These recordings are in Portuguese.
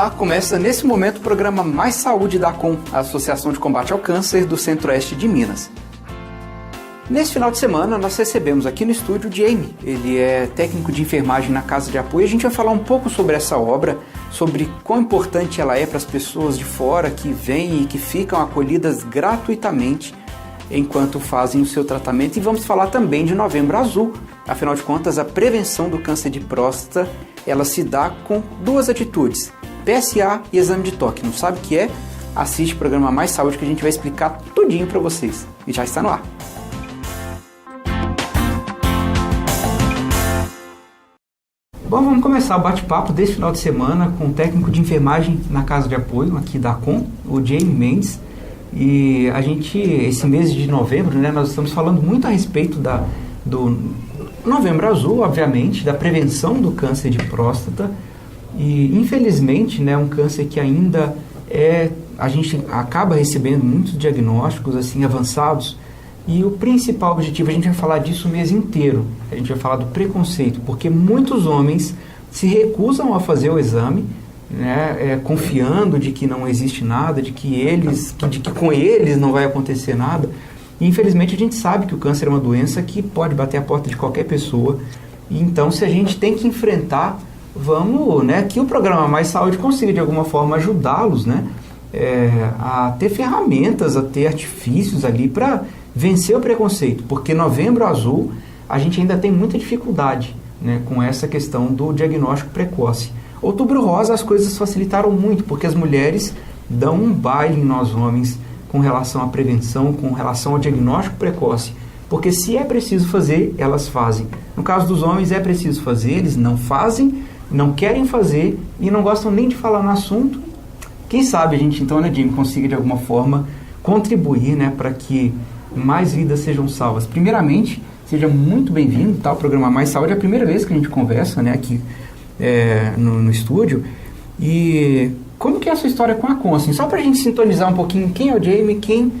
Olá, começa nesse momento o programa Mais Saúde da ACOM, a Associação de Combate ao Câncer do Centro-Oeste de Minas. Nesse final de semana nós recebemos aqui no estúdio o Jamie, ele é técnico de enfermagem na Casa de Apoio. A gente vai falar um pouco sobre essa obra, sobre quão importante ela é para as pessoas de fora que vêm e que ficam acolhidas gratuitamente enquanto fazem o seu tratamento, e vamos falar também de Novembro Azul. Afinal de contas, a prevenção do câncer de próstata, ela se dá com duas atitudes: PSA e exame de toque. Não sabe o que é? Assiste o programa Mais Saúde que a gente vai explicar tudinho para vocês. E já está no ar. Bom, vamos começar o bate-papo desse final de semana com o técnico de enfermagem na Casa de Apoio, aqui da ACOM, o Jamie Mendes. E a gente, esse mês de novembro, né, nós estamos falando muito a respeito do Novembro Azul, obviamente, da prevenção do câncer de próstata. E, infelizmente, né, um câncer que ainda a gente acaba recebendo muitos diagnósticos assim avançados. E o principal objetivo, a gente vai falar disso o mês inteiro, a gente vai falar do preconceito, porque muitos homens se recusam a fazer o exame, né, confiando de que não existe nada, de que com eles não vai acontecer nada. E, infelizmente, a gente sabe que o câncer é uma doença que pode bater a porta de qualquer pessoa. E, então, se a gente tem que enfrentar, vamos, né, que o programa Mais Saúde consiga de alguma forma ajudá-los, né, a ter ferramentas, a ter artifícios ali para vencer o preconceito, porque Novembro Azul a gente ainda tem muita dificuldade, né, com essa questão do diagnóstico precoce. Outubro Rosa as coisas facilitaram muito, porque as mulheres dão um baile em nós homens com relação à prevenção, com relação ao diagnóstico precoce, porque se é preciso fazer, elas fazem. No caso dos homens é preciso fazer, eles não fazem, não querem fazer e não gostam nem de falar no assunto. Quem sabe a gente então, né, Jimmy, consiga de alguma forma contribuir, né, para que mais vidas sejam salvas. Primeiramente, seja muito bem-vindo, tá? O programa Mais Saúde é a primeira vez que a gente conversa, né, aqui no estúdio. E como que é a sua história com a ACOM? Assim, só para a gente sintonizar um pouquinho quem é o Jamie, quem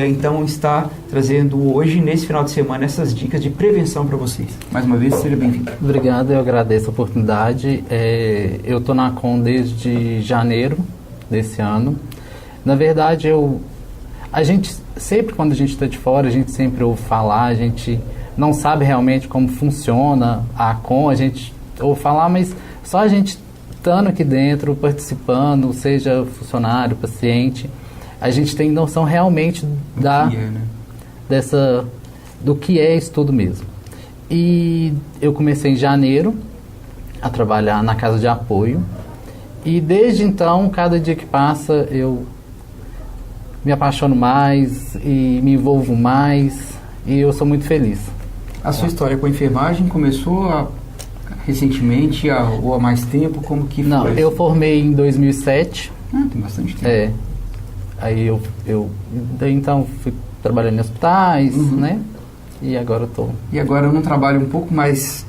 então está trazendo hoje, nesse final de semana, essas dicas de prevenção para vocês. Mais uma vez, seja bem-vindo. Obrigado, eu agradeço a oportunidade. Eu estou na ACOM desde janeiro desse ano. Na verdade, a gente sempre, quando a gente está de fora, a gente sempre ouve falar, a gente não sabe realmente como funciona a ACOM, a gente ouve falar, mas só a gente estando aqui dentro, participando, seja funcionário, paciente, a gente tem noção realmente do que é isso tudo mesmo. E eu comecei em janeiro a trabalhar na Casa de Apoio, e desde então, cada dia que passa, eu me apaixono mais e me envolvo mais, e eu sou muito feliz. A sua história com a enfermagem começou recentemente ou há mais tempo? Como que foi? Não, eu formei em 2007. Tem bastante tempo. Aí daí então fui trabalhando em hospitais, né? E agora eu tô... E agora eu num trabalho um pouco mais,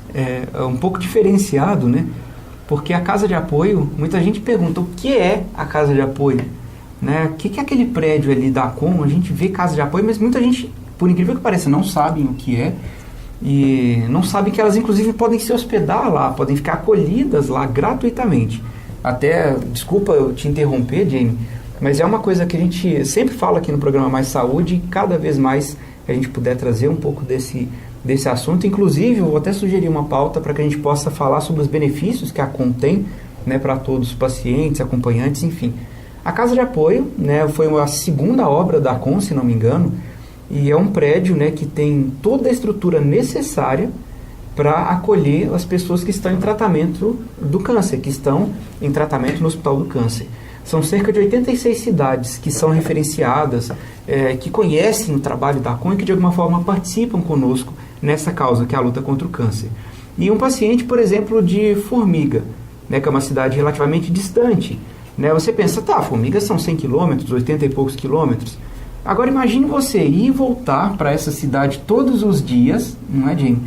um pouco diferenciado, né? Porque a Casa de Apoio, muita gente pergunta o que é a Casa de Apoio, né? O que é aquele prédio ali da ACOM? A gente vê Casa de Apoio, mas muita gente, por incrível que pareça, não sabem o que é. E não sabem que elas, inclusive, podem se hospedar lá, podem ficar acolhidas lá gratuitamente. Até, desculpa eu te interromper, Jamie, mas é uma coisa que a gente sempre fala aqui no programa Mais Saúde, e cada vez mais que a gente puder trazer um pouco desse assunto. Inclusive, eu vou até sugerir uma pauta para que a gente possa falar sobre os benefícios que a ACOM tem, né, para todos os pacientes, acompanhantes, enfim. A Casa de Apoio, né, foi a segunda obra da ACOM, se não me engano, e é um prédio, né, que tem toda a estrutura necessária para acolher as pessoas que estão em tratamento do câncer, que estão em tratamento no Hospital do Câncer. São cerca de 86 cidades que são referenciadas, que conhecem o trabalho da ACOM e que de alguma forma participam conosco nessa causa, que é a luta contra o câncer. E um paciente, por exemplo, de Formiga, né, que é uma cidade relativamente distante, né, você pensa, Formiga são 100 quilômetros, 80 e poucos quilômetros. Agora imagine você ir e voltar para essa cidade todos os dias, não é, Jane?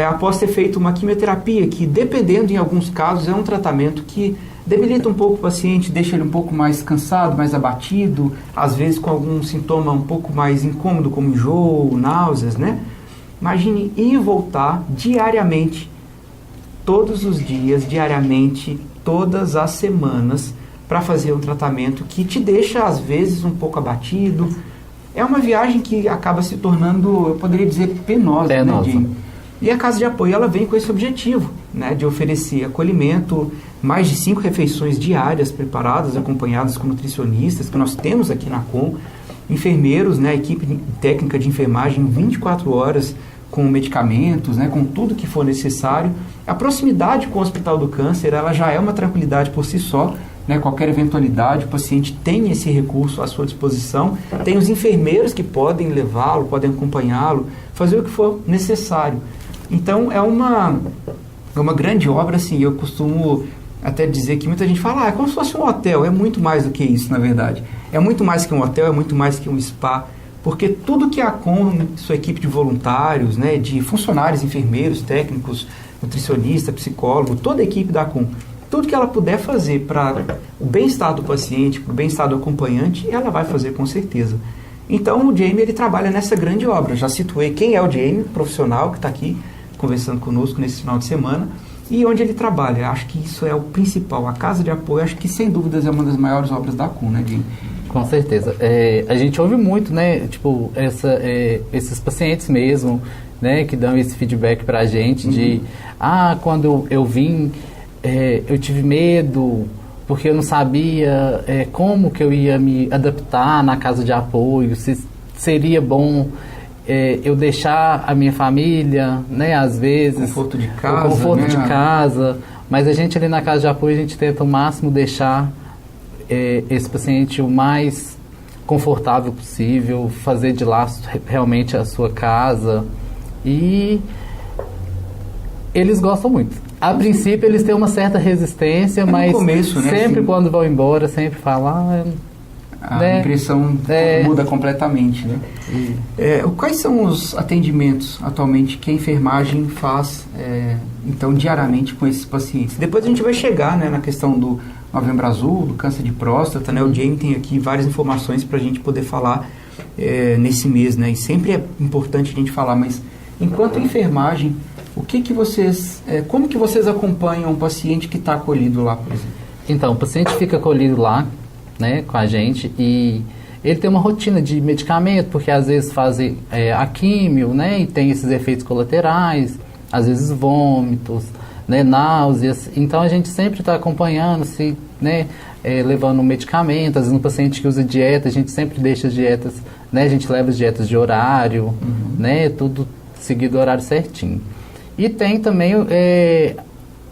Após ter feito uma quimioterapia, que dependendo em alguns casos é um tratamento que debilita um pouco o paciente, deixa ele um pouco mais cansado, mais abatido, às vezes com algum sintoma um pouco mais incômodo, como enjoo, náuseas, né? Imagine ir e voltar diariamente, todos os dias, diariamente, todas as semanas para fazer um tratamento que te deixa, às vezes, um pouco abatido. É uma viagem que acaba se tornando, eu poderia dizer, penosa. Né, Jane? E a Casa de Apoio, ela vem com esse objetivo, né, de oferecer acolhimento, mais de 5 refeições diárias preparadas, acompanhadas com nutricionistas, que nós temos aqui na COM, enfermeiros, né, equipe técnica de enfermagem 24 horas com medicamentos, né, com tudo que for necessário. A proximidade com o Hospital do Câncer, ela já é uma tranquilidade por si só, né, qualquer eventualidade, o paciente tem esse recurso à sua disposição, tem os enfermeiros que podem levá-lo, podem acompanhá-lo, fazer o que for necessário. Então, é uma grande obra, assim, eu costumo até dizer que muita gente fala, é como se fosse um hotel, é muito mais do que isso, na verdade. É muito mais que um hotel, é muito mais que um spa, porque tudo que a COM, sua equipe de voluntários, né, de funcionários, enfermeiros, técnicos, nutricionista, psicólogo, toda a equipe da COM, tudo que ela puder fazer para o bem-estar do paciente, para o bem-estar do acompanhante, ela vai fazer com certeza. Então, o Jamie, ele trabalha nessa grande obra. Já situei quem é o Jamie, profissional que está aqui conversando conosco nesse final de semana, e onde ele trabalha. Acho que isso é o principal. A Casa de Apoio, acho que sem dúvidas é uma das maiores obras da COM, né, Jamie? Com certeza. A gente ouve muito, né, tipo, esses pacientes mesmo, né, que dão esse feedback pra gente de, quando eu vim, eu tive medo, porque eu não sabia como que eu ia me adaptar na Casa de Apoio, se seria bom eu deixar a minha família, né, às vezes, conforto de casa, o conforto de casa, mas a gente ali na Casa de Apoio, a gente tenta o máximo deixar esse paciente o mais confortável possível, fazer de lá realmente a sua casa, e eles gostam muito. A princípio eles têm uma certa resistência, mas começo, né, sempre assim, quando vão embora, sempre falam, a impressão muda completamente, né? Quais são os atendimentos atualmente que a enfermagem faz, então, diariamente com esses pacientes? Depois a gente vai chegar, né, na questão do Novembro Azul, do câncer de próstata, né? O Jamie tem aqui várias informações para a gente poder falar nesse mês, né? E sempre é importante a gente falar, mas enquanto enfermagem, como que vocês acompanham um paciente que está acolhido lá, por exemplo? Então, o paciente fica acolhido lá, né, com a gente, e ele tem uma rotina de medicamento, porque às vezes fazem a químio, né, e tem esses efeitos colaterais, às vezes vômitos, né, náuseas. Então a gente sempre está acompanhando, né, levando medicamento. Às vezes um paciente que usa dieta, a gente sempre deixa as dietas, né, a gente leva as dietas de horário, né, tudo seguido o horário certinho. E tem também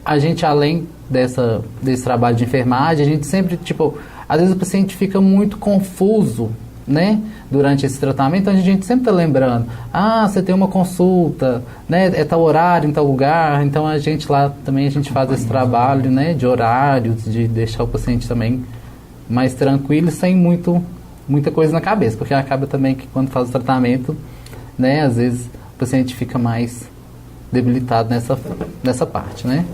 a gente, além desse trabalho de enfermagem, a gente sempre, tipo, às vezes o paciente fica muito confuso, né, durante esse tratamento, então a gente sempre está lembrando, você tem uma consulta, né, é tal horário, em tal lugar, então a gente lá também a gente faz esse trabalho, né, de horários, de deixar o paciente também mais tranquilo, sem muita coisa na cabeça, porque acaba também que quando faz o tratamento, né, às vezes o paciente fica mais debilitado nessa parte, né?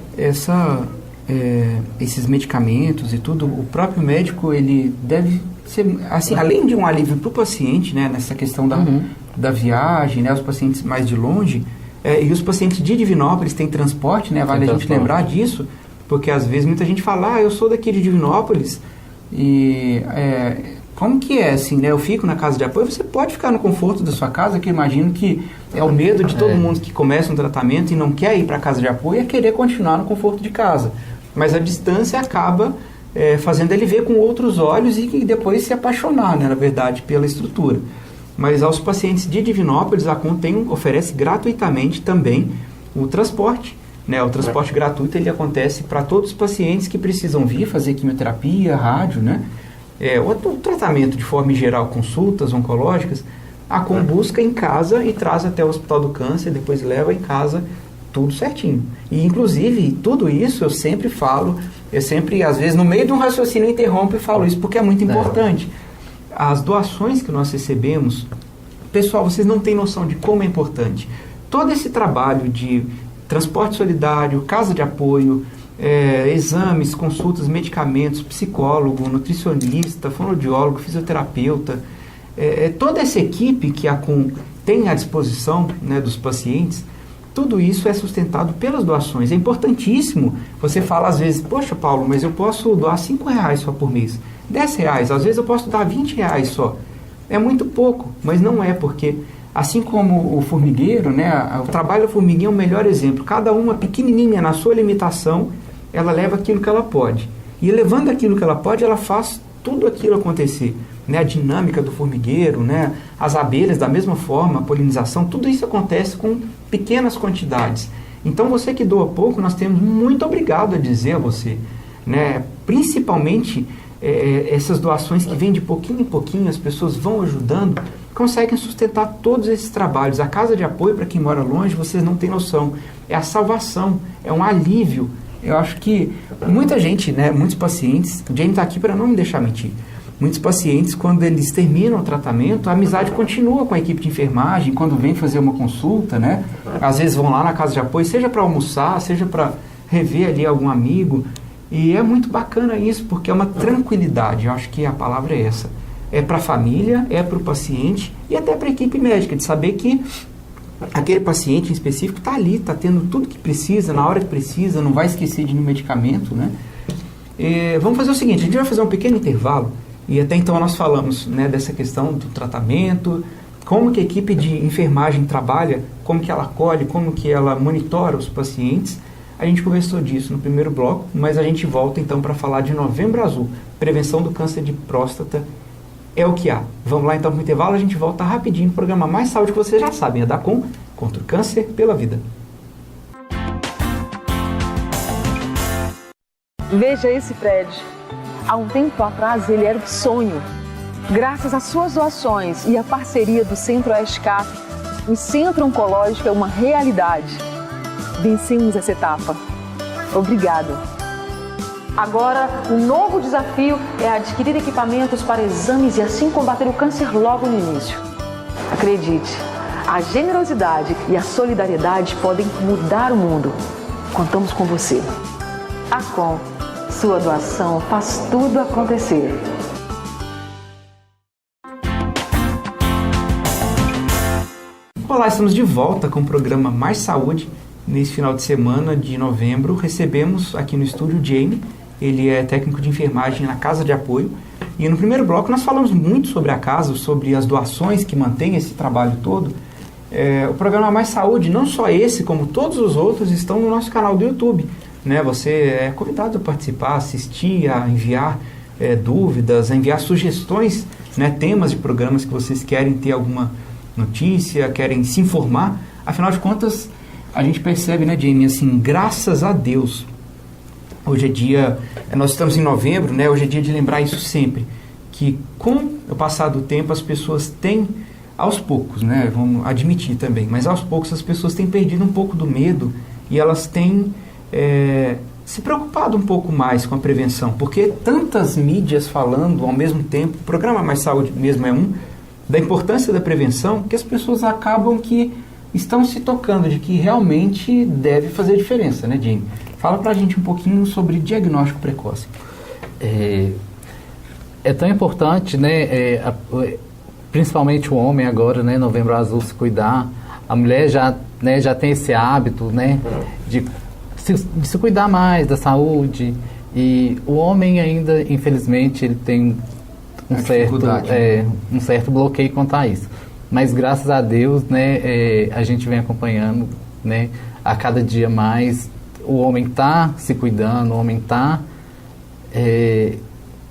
Esses medicamentos e tudo, o próprio médico, ele deve ser, assim, além de um alívio para o paciente, né, nessa questão da viagem, né, os pacientes mais de longe, e os pacientes de Divinópolis têm transporte, né, vale a gente lembrar disso, porque às vezes muita gente fala, eu sou daqui de Divinópolis, e como que é, assim, né, eu fico na Casa de Apoio, você pode ficar no conforto da sua casa, que eu imagino que é o medo de todo mundo que começa um tratamento e não quer ir para a Casa de Apoio, é querer continuar no conforto de casa. Mas a distância acaba fazendo ele ver com outros olhos e depois se apaixonar, né, na verdade, pela estrutura. Mas aos pacientes de Divinópolis, a COM oferece gratuitamente também o transporte. Né, o transporte gratuito, ele acontece para todos os pacientes que precisam vir fazer quimioterapia, rádio, né, o tratamento de forma geral, consultas oncológicas, a COM busca em casa e traz até o Hospital do Câncer, depois leva em casa tudo certinho. E, inclusive, tudo isso eu sempre falo, às vezes, no meio de um raciocínio, eu interrompo e falo isso, porque é muito importante. As doações que nós recebemos, pessoal, vocês não têm noção de como é importante. Todo esse trabalho de transporte solidário, casa de apoio, exames, consultas, medicamentos, psicólogo, nutricionista, fonoaudiólogo, fisioterapeuta, toda essa equipe que a COM tem à disposição, né, dos pacientes, tudo isso é sustentado pelas doações. É importantíssimo você falar às vezes, poxa Paulo, mas eu posso doar R$5 só por mês, R$10, às vezes eu posso doar R$20 só. É muito pouco, mas não é, porque assim como o formigueiro, né, o trabalho da formiguinha é o melhor exemplo. Cada uma pequenininha na sua limitação, ela leva aquilo que ela pode. E levando aquilo que ela pode, ela faz tudo aquilo acontecer. Né, a dinâmica do formigueiro, né, as abelhas da mesma forma, a polinização, tudo isso acontece com pequenas quantidades. Então você que doa pouco, nós temos muito obrigado a dizer a você. Né, principalmente essas doações que vêm de pouquinho em pouquinho, as pessoas vão ajudando, conseguem sustentar todos esses trabalhos. A casa de apoio para quem mora longe, vocês não têm noção, é a salvação, é um alívio. Eu acho que muita gente, né, muitos pacientes, o Jamie está aqui para não me deixar mentir, muitos pacientes, quando eles terminam o tratamento, a amizade continua com a equipe de enfermagem, quando vem fazer uma consulta, né, às vezes vão lá na casa de apoio, seja para almoçar, seja para rever ali algum amigo, e é muito bacana isso, porque é uma tranquilidade, eu acho que a palavra é essa. É para a família, é para o paciente e até para a equipe médica, de saber que aquele paciente em específico está ali, está tendo tudo que precisa, na hora que precisa, não vai esquecer de nenhum medicamento, né? Vamos fazer o seguinte, a gente vai fazer um pequeno intervalo, e até então nós falamos, né, dessa questão do tratamento, como que a equipe de enfermagem trabalha, como que ela acolhe, como que ela monitora os pacientes. A gente conversou disso no primeiro bloco, mas a gente volta então para falar de Novembro Azul, prevenção do câncer de próstata é o que há. Vamos lá então para o intervalo, a gente volta rapidinho no programa Mais Saúde, que vocês já sabem, é da Com, contra o câncer pela vida. Veja esse prédio. Há um tempo atrás ele era um sonho. Graças às suas doações e à parceria do Centro-Oeste CAP, o Centro Oncológico é uma realidade. Vencemos essa etapa. Obrigada. Agora, um novo desafio é adquirir equipamentos para exames e assim combater o câncer logo no início. Acredite, a generosidade e a solidariedade podem mudar o mundo. Contamos com você. A Com, sua doação faz tudo acontecer. Olá, estamos de volta com o programa Mais Saúde. Nesse final de semana de novembro, recebemos aqui no estúdio o Jamie. Ele é técnico de enfermagem na Casa de Apoio. E no primeiro bloco nós falamos muito sobre a casa, sobre as doações que mantêm esse trabalho todo. O programa Mais Saúde, não só esse, como todos os outros, estão no nosso canal do YouTube. Né? Você é convidado a participar, assistir, a enviar dúvidas, a enviar sugestões, né? Temas de programas que vocês querem ter alguma notícia, querem se informar. Afinal de contas, a gente percebe, né, Jamie, assim, graças a Deus, hoje é dia, nós estamos em novembro, né, hoje é dia de lembrar isso sempre, que com o passar do tempo as pessoas têm, aos poucos, né, vamos admitir também, mas aos poucos as pessoas têm perdido um pouco do medo e elas têm se preocupado um pouco mais com a prevenção, porque tantas mídias falando ao mesmo tempo, o programa Mais Saúde mesmo é da importância da prevenção, que as pessoas acabam que estão se tocando de que realmente deve fazer diferença, né, Jim? Fala pra gente um pouquinho sobre diagnóstico precoce. É tão importante, né, principalmente o homem agora, né, Novembro Azul, se cuidar. A mulher já tem esse hábito, né, de se cuidar mais da saúde. E o homem ainda, infelizmente, ele tem um certo bloqueio quanto a isso. Mas graças a Deus, né, a gente vem acompanhando, né, a cada dia mais o homem está se cuidando, o homem está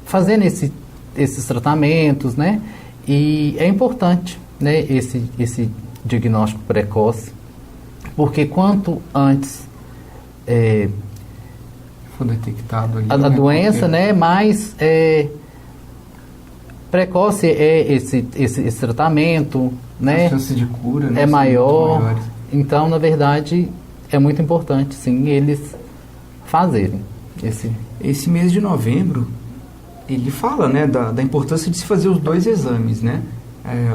fazendo esses tratamentos, né, e é importante, né, esse diagnóstico precoce, porque quanto antes for detectado ali, a doença, né, mais precoce é esse tratamento, né? As chances de cura, né, é maior. Então, na verdade, é muito importante, sim, eles fazerem esse mês de novembro. Ele fala, né, da importância de se fazer os dois exames, né?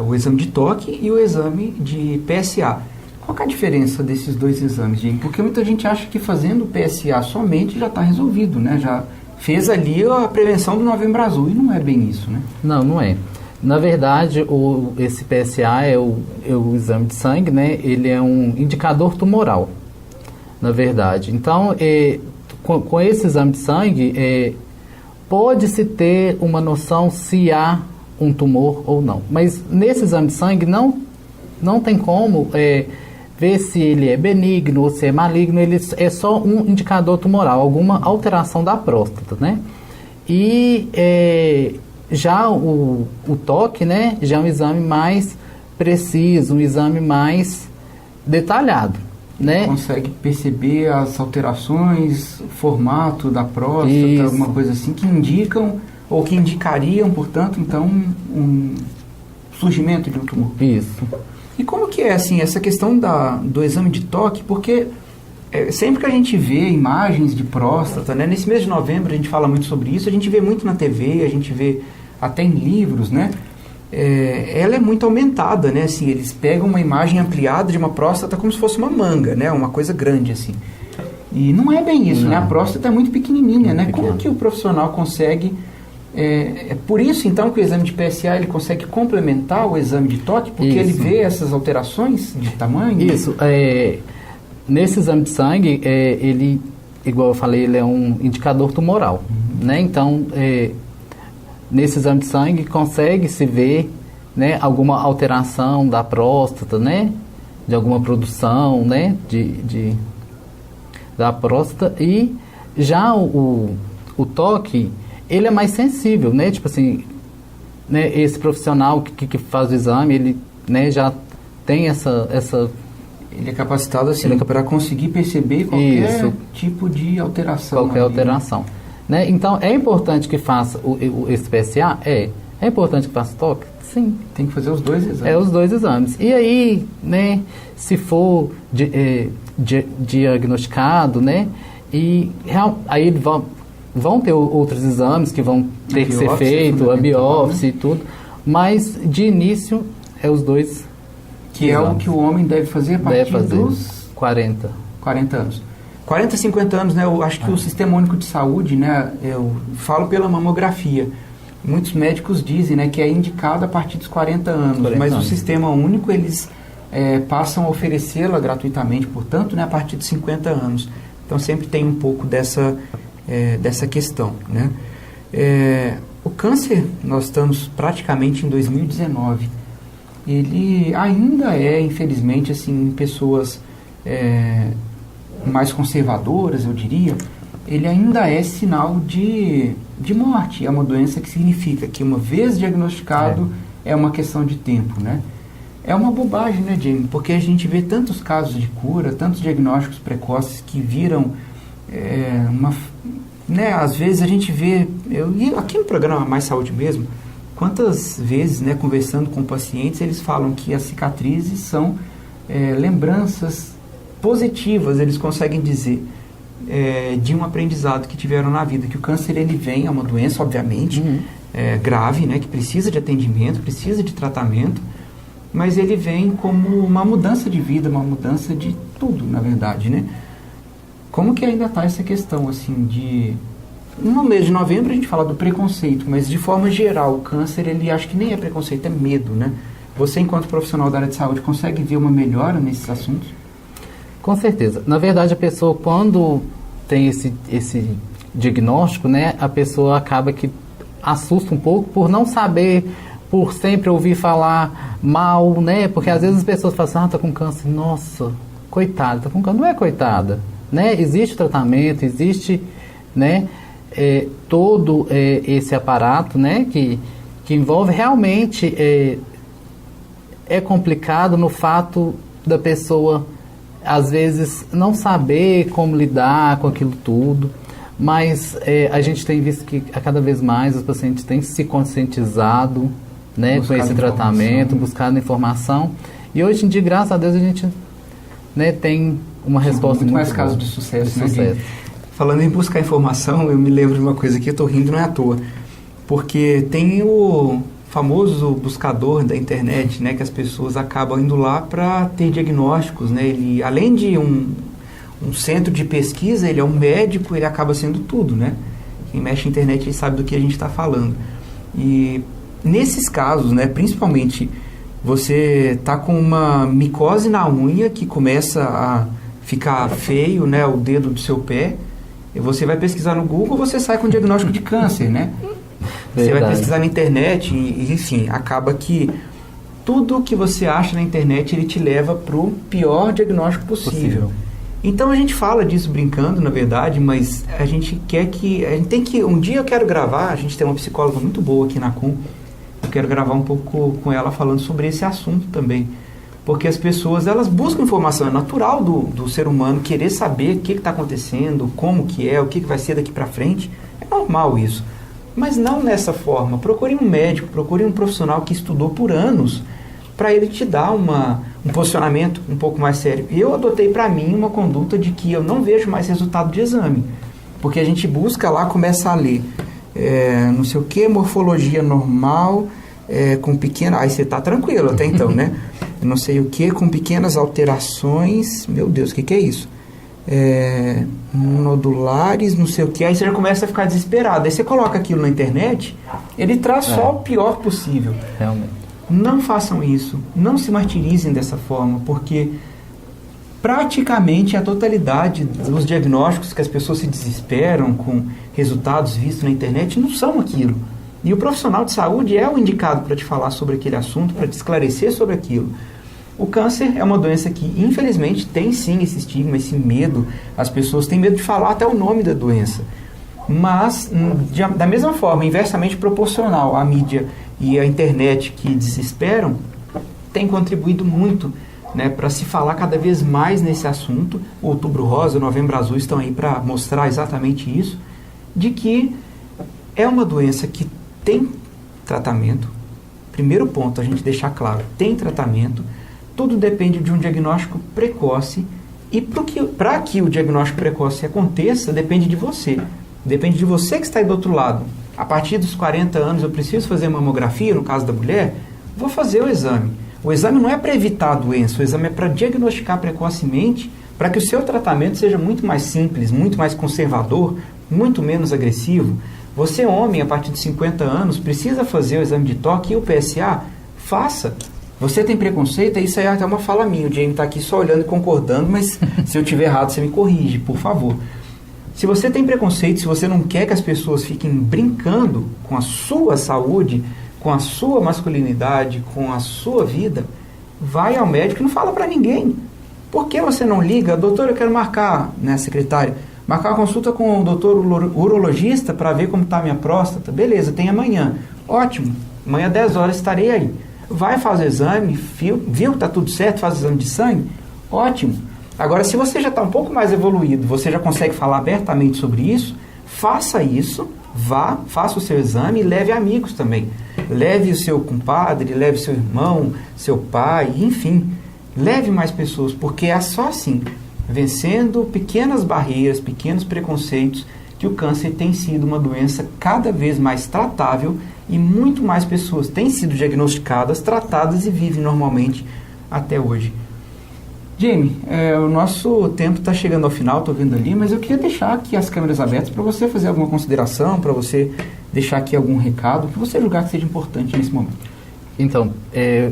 O exame de toque e o exame de PSA. Qual que é a diferença desses dois exames, gente? Porque muita gente acha que fazendo o PSA somente já está resolvido, né? Já fez ali a prevenção do Novembro Azul, e não é bem isso, né? Não é. Na verdade, esse PSA é o exame de sangue, né? Ele é um indicador tumoral, na verdade. Então, com esse exame de sangue, pode-se ter uma noção se há um tumor ou não. Mas nesse exame de sangue não tem como ver se ele é benigno ou se é maligno. Ele é só um indicador tumoral, alguma alteração da próstata, né? E já o toque, né, já é um exame mais preciso, um exame mais detalhado, né? Consegue perceber as alterações, o formato da próstata, Isso. alguma coisa assim, que indicam, ou que indicariam, portanto, então, um surgimento de um tumor. Isso. E como que é, assim, essa questão do exame de toque? Porque sempre que a gente vê imagens de próstata, né, nesse mês de novembro a gente fala muito sobre isso, a gente vê muito na TV, a gente vê até em livros, né? Ela é muito aumentada, né? Assim, eles pegam uma imagem ampliada de uma próstata como se fosse uma manga, né? Uma coisa grande, assim. E não é bem isso, não. né? A próstata é muito pequenininha, Muito né? pequena. Como que o profissional consegue... É por isso, então, que o exame de PSA ele consegue complementar o exame de toque, porque ele Isso. vê essas alterações de tamanho? Isso. Nesse exame de sangue, ele, igual eu falei, ele é um indicador tumoral, né? Então, nesse exame de sangue consegue-se ver, né, alguma alteração da próstata, né? De alguma produção, né? Da próstata. E já o toque, ele é mais sensível, né? Tipo assim, né, esse profissional que faz o exame, ele, né, já tem essa Ele é capacitado assim para conseguir perceber qualquer tipo de alteração. Qualquer alteração. Né? Então, é importante que faça esse PSA? É importante que faça toque? Sim. Tem que fazer os dois exames. Os dois exames. E aí, né, se for diagnosticado, né, aí eles vão ter outros exames que vão ter que ser feitos, a biópsia, né? E tudo. Mas, de início, os dois que exames. É o que o homem deve fazer a partir dos 40 anos. 40, 50 anos, né? Eu acho que o Sistema Único de Saúde, né? Eu falo pela mamografia. Muitos médicos dizem, né, que é indicado a partir dos 40 anos. Mas o Sistema Único, eles passam a oferecê-la gratuitamente, portanto, né, a partir dos 50 anos. Então, sempre tem um pouco dessa questão, né? O câncer, nós estamos praticamente em 2019. Ele ainda infelizmente, assim, em pessoas mais conservadoras, eu diria, ele ainda é sinal de morte. É uma doença que significa que, uma vez diagnosticado, é uma questão de tempo, né? É uma bobagem, né, Jamie? Porque a gente vê tantos casos de cura, tantos diagnósticos precoces que viram né, às vezes a gente vê... E aqui no programa Mais Saúde mesmo, quantas vezes, né, conversando com pacientes, eles falam que as cicatrizes são lembranças positivas, eles conseguem dizer, de um aprendizado que tiveram na vida, que o câncer, ele vem, é uma doença, obviamente, grave, né, que precisa de atendimento, precisa de tratamento, mas ele vem como uma mudança de vida, uma mudança de tudo, na verdade, né? Como que ainda está essa questão, assim, de... No mês de novembro a gente fala do preconceito, mas de forma geral, o câncer, ele acho que nem é preconceito, é medo, né? Você, enquanto profissional da área de saúde, consegue ver uma melhora nesses assuntos? Com certeza. Na verdade, a pessoa, quando tem esse diagnóstico, né, a pessoa acaba que assusta um pouco por não saber, por sempre ouvir falar mal, né? Porque às vezes as pessoas falam assim, tá com câncer, nossa, coitada, tá com câncer. Não é coitada, né? Existe tratamento, existe, né, todo esse aparato, né, que envolve realmente, é complicado no fato da pessoa, às vezes, não saber como lidar com aquilo tudo, mas a gente tem visto que a cada vez mais os pacientes têm se conscientizado, né, com esse tratamento, buscado informação, e hoje em dia, graças a Deus, a gente, né, tem uma resposta muito mais casos de sucesso, né? Falando em buscar informação, eu me lembro de uma coisa que eu estou rindo, não é à toa, porque tem o famoso buscador da internet, né, que as pessoas acabam indo lá para ter diagnósticos, né? Ele, além de um centro de pesquisa, ele é um médico, ele acaba sendo tudo, né? Quem mexe na internet ele sabe do que a gente está falando. E nesses casos, né, principalmente, você está com uma micose na unha que começa a ficar feio, né, o dedo do seu pé, e você vai pesquisar no Google, você sai com o diagnóstico de câncer, né? Você vai pesquisar na internet e, enfim, acaba que tudo que você acha na internet, ele te leva para o pior diagnóstico possível. Então a gente fala disso brincando, na verdade, mas a gente tem que, um dia eu quero gravar, a gente tem uma psicóloga muito boa aqui na CUM, eu quero gravar um pouco com ela falando sobre esse assunto também. Porque as pessoas, elas buscam informação, é natural do ser humano querer saber o que está acontecendo, como que é, o que vai ser daqui para frente. É normal isso. Mas não nessa forma. Procure um médico, procure um profissional que estudou por anos para ele te dar um posicionamento um pouco mais sério. Eu adotei para mim uma conduta de que eu não vejo mais resultado de exame. Porque a gente busca lá, começa a ler não sei o que, morfologia normal, com pequena... Aí você está tranquilo até então, né? Não sei o que, com pequenas alterações. Meu Deus, o que é isso? Nodulares, não sei o que. Aí você já começa a ficar desesperado. Aí você coloca aquilo na internet, ele traz só o pior possível. Realmente. Não façam isso. Não se martirizem dessa forma, porque praticamente a totalidade dos diagnósticos que as pessoas se desesperam com resultados vistos na internet não são aquilo. E o profissional de saúde é o indicado para te falar sobre aquele assunto, para te esclarecer sobre aquilo. O câncer é uma doença que, infelizmente, tem sim esse estigma, esse medo. As pessoas têm medo de falar até o nome da doença. Mas, da mesma forma, inversamente proporcional, a mídia e a internet que desesperam, tem contribuído muito, né, para se falar cada vez mais nesse assunto. O Outubro Rosa, o Novembro Azul estão aí para mostrar exatamente isso, de que é uma doença que tem tratamento. Primeiro ponto, a gente deixar claro, tem tratamento. Tudo depende de um diagnóstico precoce. E para que o diagnóstico precoce aconteça, depende de você. Depende de você que está aí do outro lado. A partir dos 40 anos eu preciso fazer mamografia, no caso da mulher, vou fazer o exame. O exame não é para evitar a doença, o exame é para diagnosticar precocemente, para que o seu tratamento seja muito mais simples, muito mais conservador, muito menos agressivo. Você, homem, a partir de 50 anos, precisa fazer o exame de toque e o PSA? Faça. Você tem preconceito? Isso aí é até uma fala minha. O Jamie está aqui só olhando e concordando, mas se eu estiver errado, você me corrige, por favor. Se você tem preconceito, se você não quer que as pessoas fiquem brincando com a sua saúde, com a sua masculinidade, com a sua vida, vai ao médico e não fala para ninguém. Por que você não liga? Doutor, eu quero marcar, né, secretária, marcar uma consulta com o doutor urologista para ver como está a minha próstata. Beleza, tem amanhã. Ótimo, amanhã 10 horas estarei aí. Vai fazer o exame, viu que está tudo certo, faz o exame de sangue? Ótimo. Agora, se você já está um pouco mais evoluído, você já consegue falar abertamente sobre isso, faça isso, faça o seu exame e leve amigos também. Leve o seu compadre, leve seu irmão, seu pai, enfim. Leve mais pessoas, porque é só assim, vencendo pequenas barreiras, pequenos preconceitos, que o câncer tem sido uma doença cada vez mais tratável e muito mais pessoas têm sido diagnosticadas, tratadas e vivem normalmente até hoje. Jamie, o nosso tempo está chegando ao final, estou vendo ali, mas eu queria deixar aqui as câmeras abertas para você fazer alguma consideração, para você deixar aqui algum recado, que você julgar que seja importante nesse momento. Então,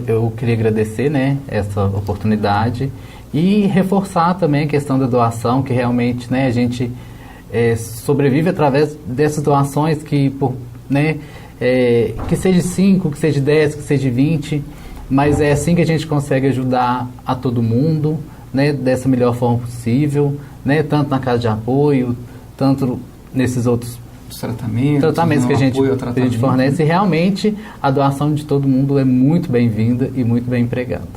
eu queria agradecer, né, essa oportunidade e reforçar também a questão da doação, que realmente, né, a gente sobrevive através dessas doações que, que seja 5, que seja 10, que seja 20, mas é assim que a gente consegue ajudar a todo mundo, né, dessa melhor forma possível, né, tanto na casa de apoio, tanto nesses outros tratamentos que a gente fornece. E realmente a doação de todo mundo é muito bem-vinda e muito bem empregada.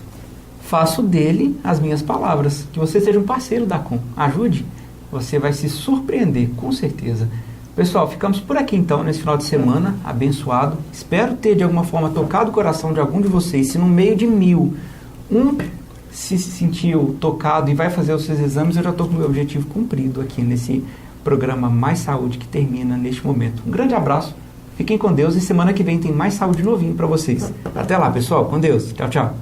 Faço dele as minhas palavras, que você seja um parceiro da CUM. Ajude, você vai se surpreender, com certeza. Pessoal, ficamos por aqui então, nesse final de semana, abençoado. Espero ter de alguma forma tocado o coração de algum de vocês. Se no meio de 1000, se sentiu tocado e vai fazer os seus exames, eu já estou com o meu objetivo cumprido aqui nesse programa Mais Saúde que termina neste momento. Um grande abraço, fiquem com Deus e semana que vem tem mais saúde novinho para vocês. Até lá, pessoal, com Deus. Tchau, tchau.